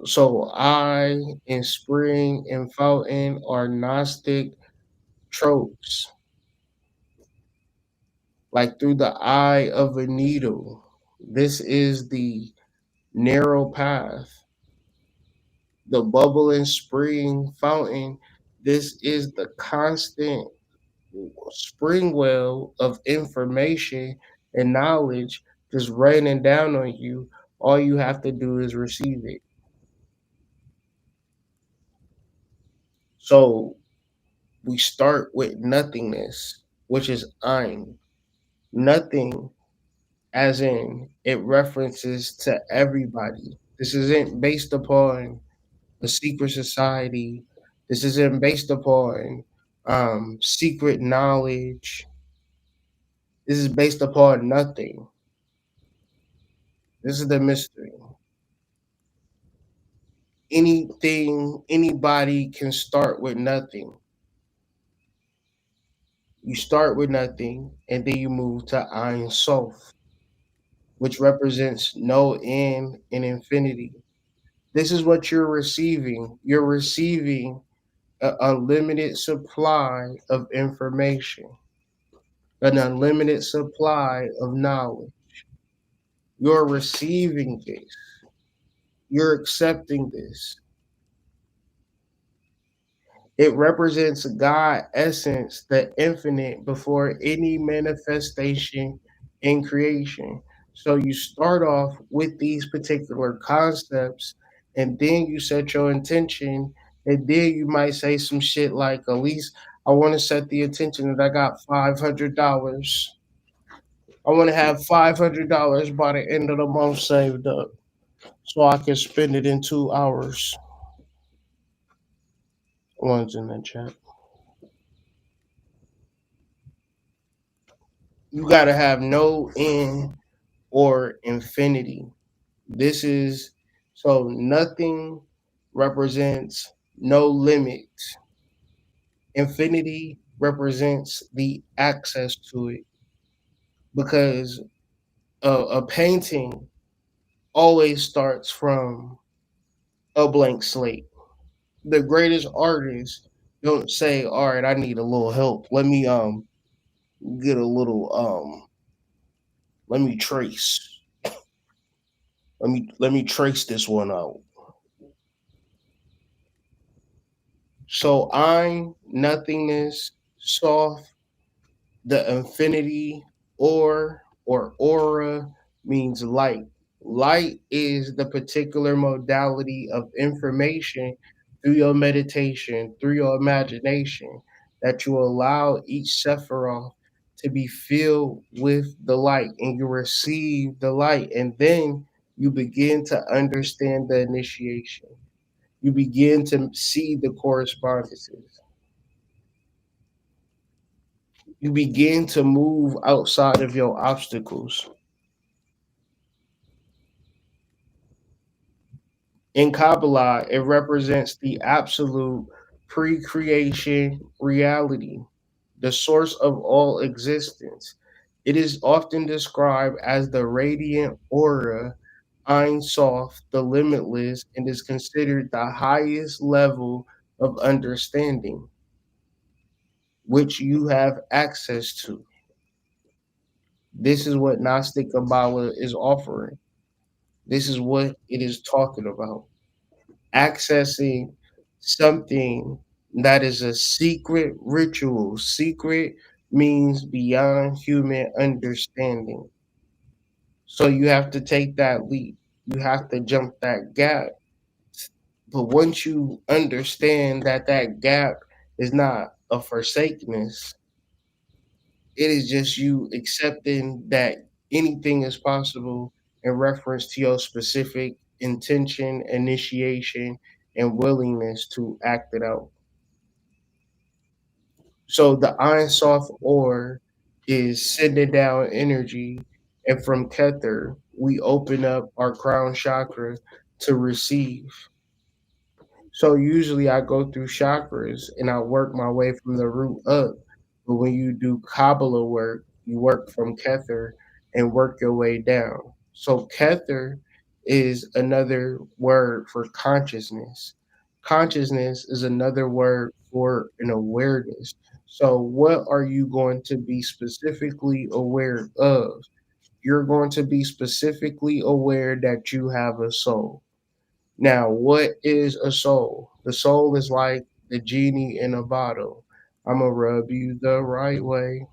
So I and spring and fountain are Gnostic tropes, like through the eye of a needle. This is the narrow path. The bubble and spring fountain. This is the constant spring well of information and knowledge just raining down on you. All you have to do is receive it. So we start with nothingness, which is ein. Nothing, as in it references to everybody. This isn't based upon a secret society. This isn't based upon secret knowledge. This is based upon nothing. This is the mystery. Anything, anybody can start with nothing. You start with nothing, and then you move to Ein Sof, which represents no end and infinity. This is what you're receiving. You're receiving an unlimited supply of information, an unlimited supply of knowledge. You're receiving this. You're accepting this. It represents God essence, the infinite, before any manifestation in creation. So you start off with these particular concepts, and then you set your intention, and then you might say some shit like, at least I want to set the intention that I got $500. I want to have $500 by the end of the month saved up so I can spend it in 2 hours. One's in the chat. You got to have no end or infinity. This is so nothing represents no limit. Infinity represents the access to it because a painting always starts from a blank slate. The greatest artists don't say, "All right, I need a little help. Let me get a little let me trace. Let me trace this one out." So I'm nothingness, soft, the infinity, or aura means light. Light is the particular modality of information through your meditation, through your imagination, that you allow each Sephiroth to be filled with the light and you receive the light. And then you begin to understand the initiation. You begin to see the correspondences. You begin to move outside of your obstacles. In Kaballah, it represents the absolute pre creation reality, the source of all existence. It is often described as the radiant aura, Ein Sof, the limitless, and is considered the highest level of understanding which you have access to. This is what Gnostic Kaballah is offering. This is what it is talking about. Accessing something that is a secret ritual. Secret means beyond human understanding. So you have to take that leap. You have to jump that gap. But once you understand that that gap is not a forsakenness, it is just you accepting that anything is possible in reference to your specific intention, initiation, and willingness to act it out. So the Ein Sof ore is sending down energy, and from Kether, we open up our crown chakra to receive. So usually I go through chakras and I work my way from the root up. But when you do Kaballah work, you work from Kether and work your way down. So Kether is another word for consciousness. Consciousness is another word for an awareness. So what are you going to be specifically aware of? You're going to be specifically aware that you have a soul. Now, what is a soul? The soul is like the genie in a bottle. I'm gonna rub you the right way.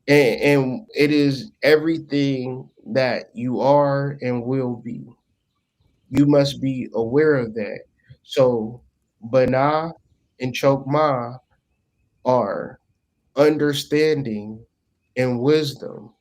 And it is everything that you are and will be. You must be aware of that. So, Bana and Chokma are understanding and wisdom.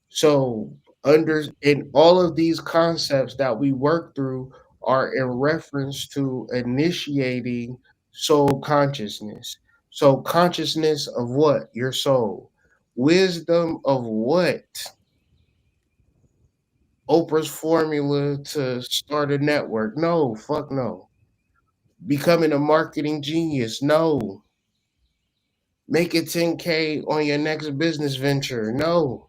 So, And all of these concepts that we work through are in reference to initiating soul consciousness. So consciousness of what? Your soul. Wisdom of what? Oprah's formula to start a network. No, fuck no. Becoming a marketing genius. No. Making 10K on your next business venture. No.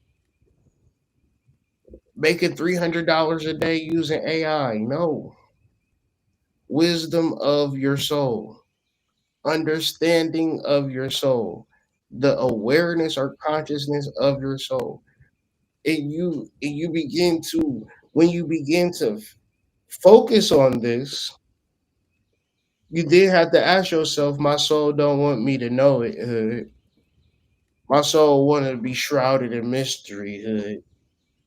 Making $300 a day using AI. No. Wisdom of your soul, understanding of your soul, the awareness or consciousness of your soul. And you begin to, when you begin to focus on this, you then have to ask yourself, my soul don't want me to know it, hood. My soul want to be shrouded in mystery, hood.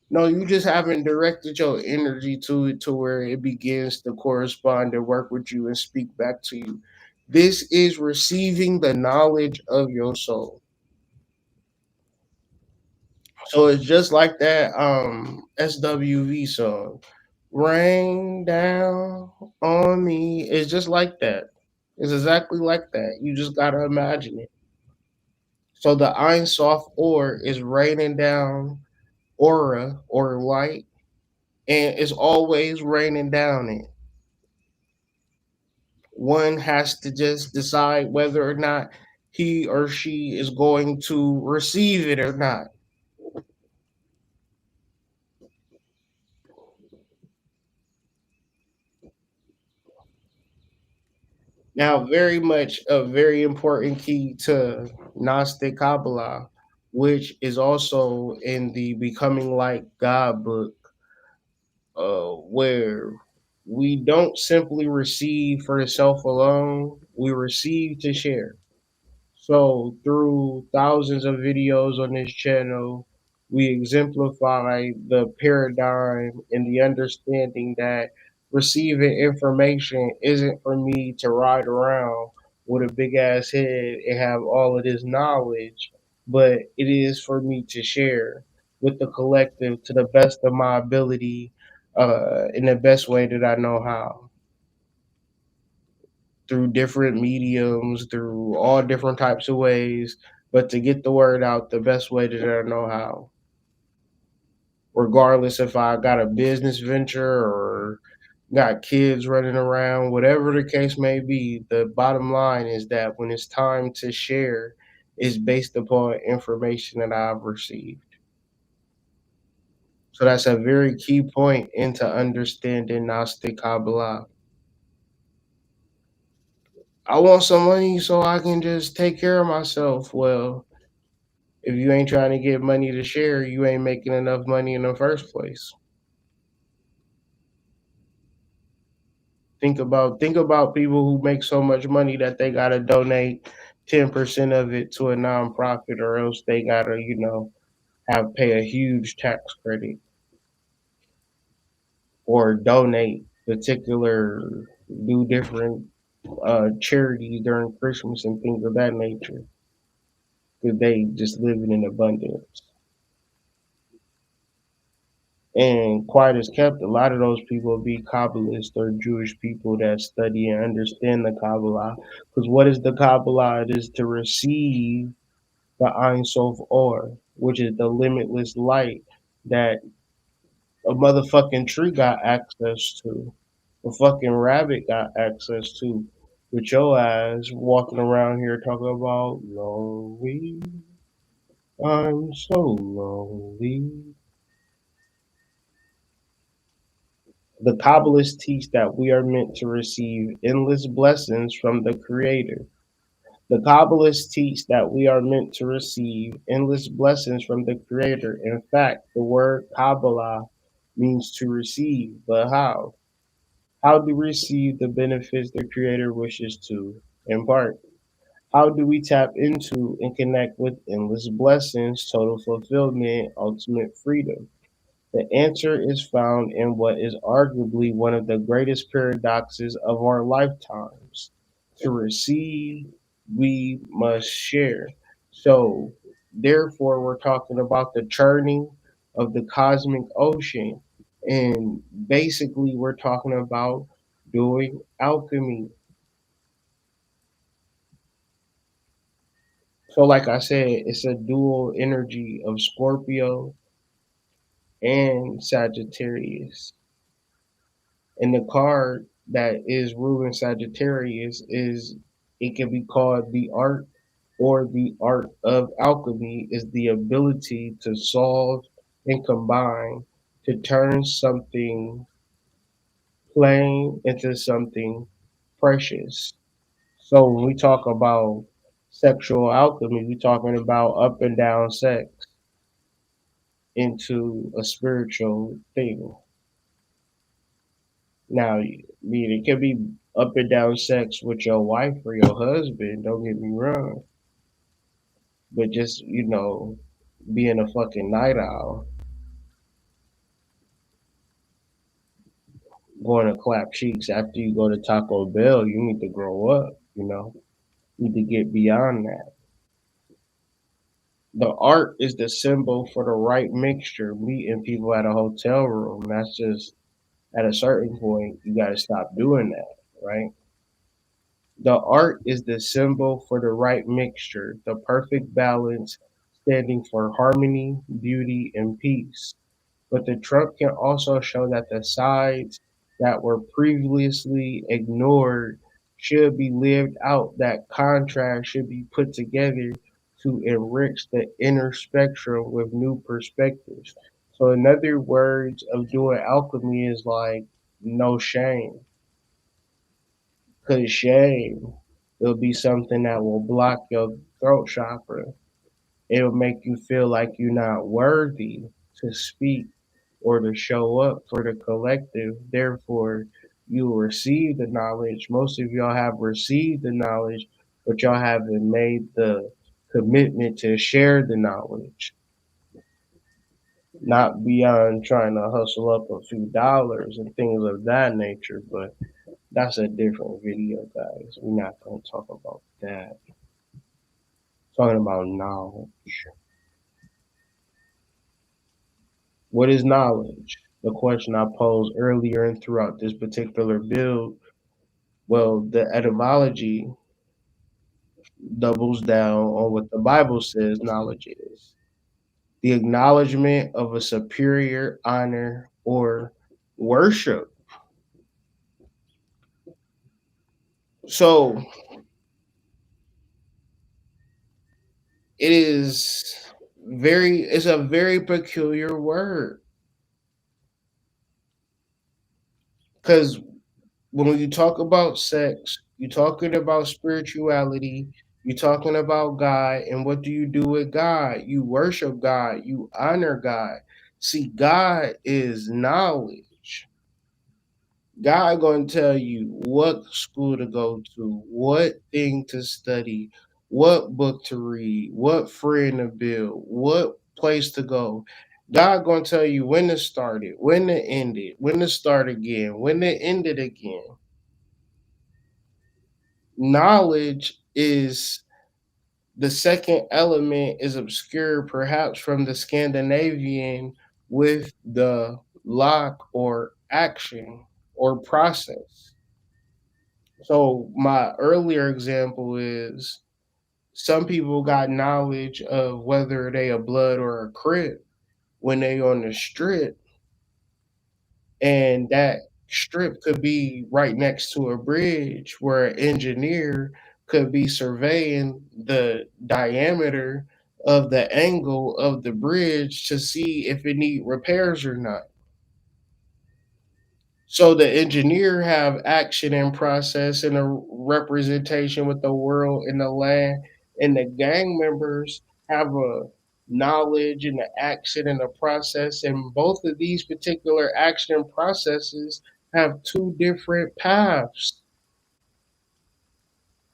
No, you just haven't directed your energy to it to where it begins to correspond and work with you and speak back to you. This is receiving the knowledge of your soul. So it's just like that SWV song. Rain down on me. It's just like that. It's exactly like that. You just gotta imagine it. So the Ein Sof Or is raining down aura or light, and it's always raining down it. One has to just decide whether or not he or she is going to receive it or not. Now, very much a very important key to Gnostic Kaballah, which is also in the Becoming Like God book, where we don't simply receive for the self alone, we receive to share. So, through thousands of videos on this channel, we exemplify the paradigm and the understanding that receiving information isn't for me to ride around with a big ass head and have all of this knowledge, but it is for me to share with the collective to the best of my ability, in the best way that I know how, through different mediums, through all different types of ways, but to get the word out the best way that I know how. Regardless if I got a business venture or got kids running around, whatever the case may be, the bottom line is that when it's time to share, it's based upon information that I've received. So that's a very key point into understanding Gnostic Kabbalah. I want some money so I can just take care of myself. Well, if you ain't trying to get money to share, you ain't making enough money in the first place. Think about people who make so much money that they gotta donate 10% of it to a nonprofit, or else they gotta, have pay a huge tax credit or donate particular do different charities during Christmas and things of that nature because they just living in abundance. And quiet as kept, a lot of those people be Kabbalists or Jewish people that study and understand the Kabbalah. Because what is the Kabbalah? It is to receive the Ein Sof Or, which is the limitless light that a motherfucking tree got access to, a fucking rabbit got access to. With your ass walking around here talking about lonely, I'm so lonely. The Kabbalists teach that we are meant to receive endless blessings from the Creator. The Kabbalists teach that we are meant to receive endless blessings from the Creator. In fact, the word Kabbalah means to receive, but how? How do we receive the benefits the Creator wishes to impart? How do we tap into and connect with endless blessings, total fulfillment, ultimate freedom? The answer is found in what is arguably one of the greatest paradoxes of our lifetimes. To receive, we must share. So, therefore, we're talking about the churning of the cosmic ocean. And basically, we're talking about doing alchemy. So, like I said, it's a dual energy of Scorpio and Sagittarius. And the card that is ruling Sagittarius is, it can be called the art, or the art of alchemy is the ability to solve and combine, to turn something plain into something precious. So when we talk about sexual alchemy, we're talking about up and down sex into a spiritual thing. Now, I mean, it can be up and down sex with your wife or your husband, don't get me wrong, but just, being a fucking night owl, going to clap cheeks after you go to Taco Bell, you need to grow up, you need to get beyond that. The art is the symbol for the right mixture, meeting people at a hotel room. That's just, at a certain point, you got to stop doing that, right? The art is the symbol for the right mixture, the perfect balance, standing for harmony, beauty, and peace. But the trump can also show that the sides that were previously ignored should be lived out, that contrast should be put together to enrich the inner spectrum with new perspectives. So, in other words, of doing alchemy is like no shame. Because shame will be something that will block your throat chakra. It'll make you feel like you're not worthy to speak or to show up for the collective. Therefore, you will receive the knowledge. Most of y'all have received the knowledge, but y'all haven't made the commitment to share the knowledge. Not beyond trying to hustle up a few dollars and things of that nature, but that's a different video, guys. We're not going to talk about that. Talking about knowledge. What is knowledge? The question I posed earlier and throughout this particular build. Well, the etymology doubles down on what the Bible says knowledge is: the acknowledgement of a superior, honor, or worship. So it's a very peculiar word, because when you talk about sex, you're talking about spirituality, you're talking about God, and what do you do with God? You worship God, you honor God. See, God is knowledge. God gonna tell you what school to go to, what thing to study, what book to read, what friend to build, what place to go. God gonna tell you when to start it, when to end it, when to start again, when to end it again. Knowledge is the second element, is obscure perhaps from the Scandinavian with the lock or action or process. So my earlier example is, some people got knowledge of whether they a blood or a crip when they on the strip, and that strip could be right next to a bridge where an engineer could be surveying the diameter of the angle of the bridge to see if it need repairs or not. So the engineer have action and process and a representation with the world and the land, and the gang members have a knowledge and the action and the process. And both of these particular action processes have two different paths.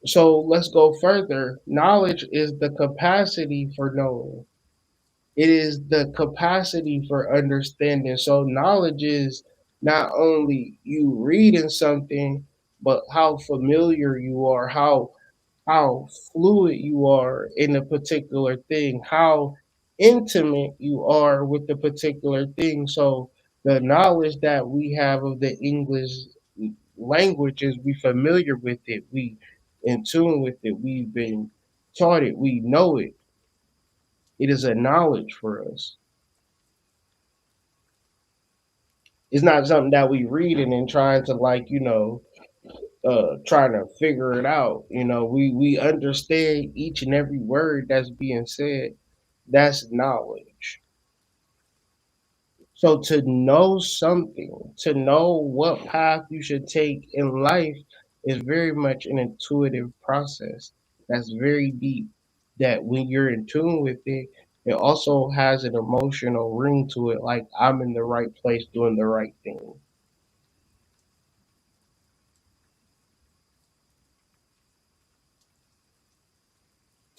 So let's go further. Knowledge is the capacity for knowing. It is the capacity for understanding. So knowledge is not only you reading something, but how familiar you are, how fluid you are in a particular thing, how intimate you are with the particular thing. So the knowledge that we have of the English language is we familiar with it, we in tune with it, we've been taught it, we know it. It is a knowledge for us. It's not something that we read and then trying to like, trying to figure it out. We understand each and every word that's being said. That's knowledge. So to know something, to know what path you should take in life is very much an intuitive process. That's very deep. That when you're in tune with it, it also has an emotional ring to it, like I'm in the right place doing the right thing.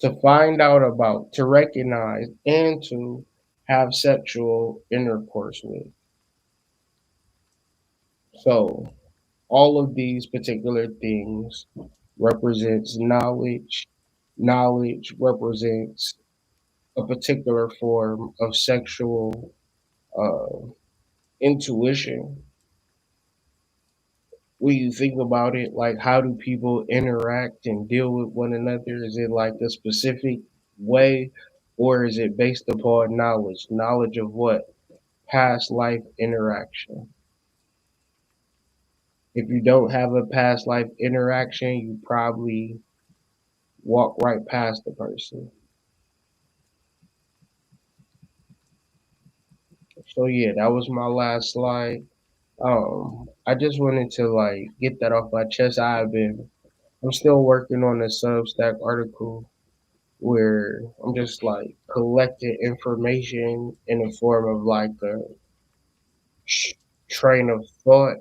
To find out about, to recognize, and to have sexual intercourse with. So all of these particular things represents knowledge. Knowledge represents a particular form of sexual uh, intuition. When you think about it, like how do people interact and deal with one another? Is it like a specific way, or is it based upon knowledge? Knowledge of what? Past life interaction. If you don't have a past life interaction, you probably walk right past the person. So yeah, that was my last slide. I just wanted to like get that off my chest. I'm still working on a Substack article where I'm just like collecting information in the form of like a sh- train of thought,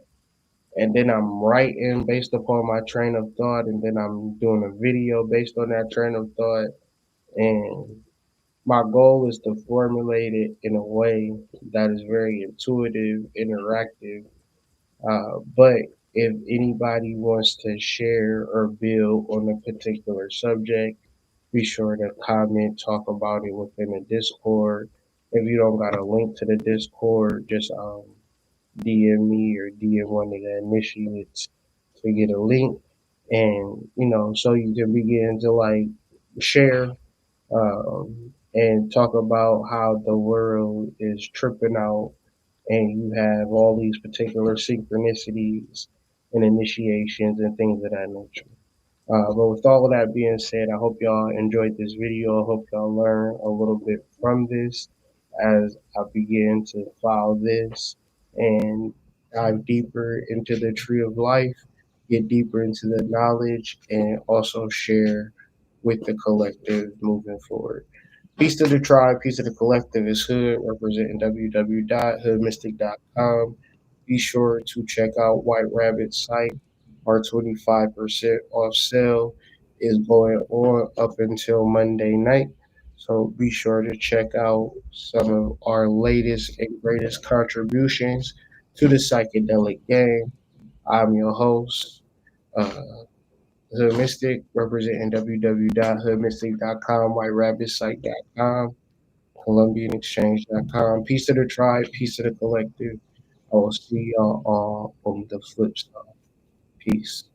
and then I'm writing based upon my train of thought, and then I'm doing a video based on that train of thought. And my goal is to formulate it in a way that is very intuitive, interactive. But if anybody wants to share or build on a particular subject, be sure to comment, talk about it within the Discord. If you don't got a link to the Discord, just DM me or DM one of the initiates to get a link, and so you can begin to like share and talk about how the world is tripping out and you have all these particular synchronicities and initiations and things of that nature. But with all of that being said, I hope y'all enjoyed this video. I hope y'all learn a little bit from this as I begin to file this and dive deeper into the tree of life, get deeper into the knowledge, and also share with the collective moving forward. Peace to the tribe, peace to the collective is Hood, representing www.hoodmystic.com. Be sure to check out White Rabbit's site. Our 25% off sale is going on up until Monday night. So be sure to check out some of our latest and greatest contributions to the psychedelic game. I'm your host, uh, Hood Mystic, representing www.hoodmystic.com, whiterabbitsite.com, columbianexchange.com. Peace to the tribe, peace to the collective. I will see y'all all on the flip side. Peace.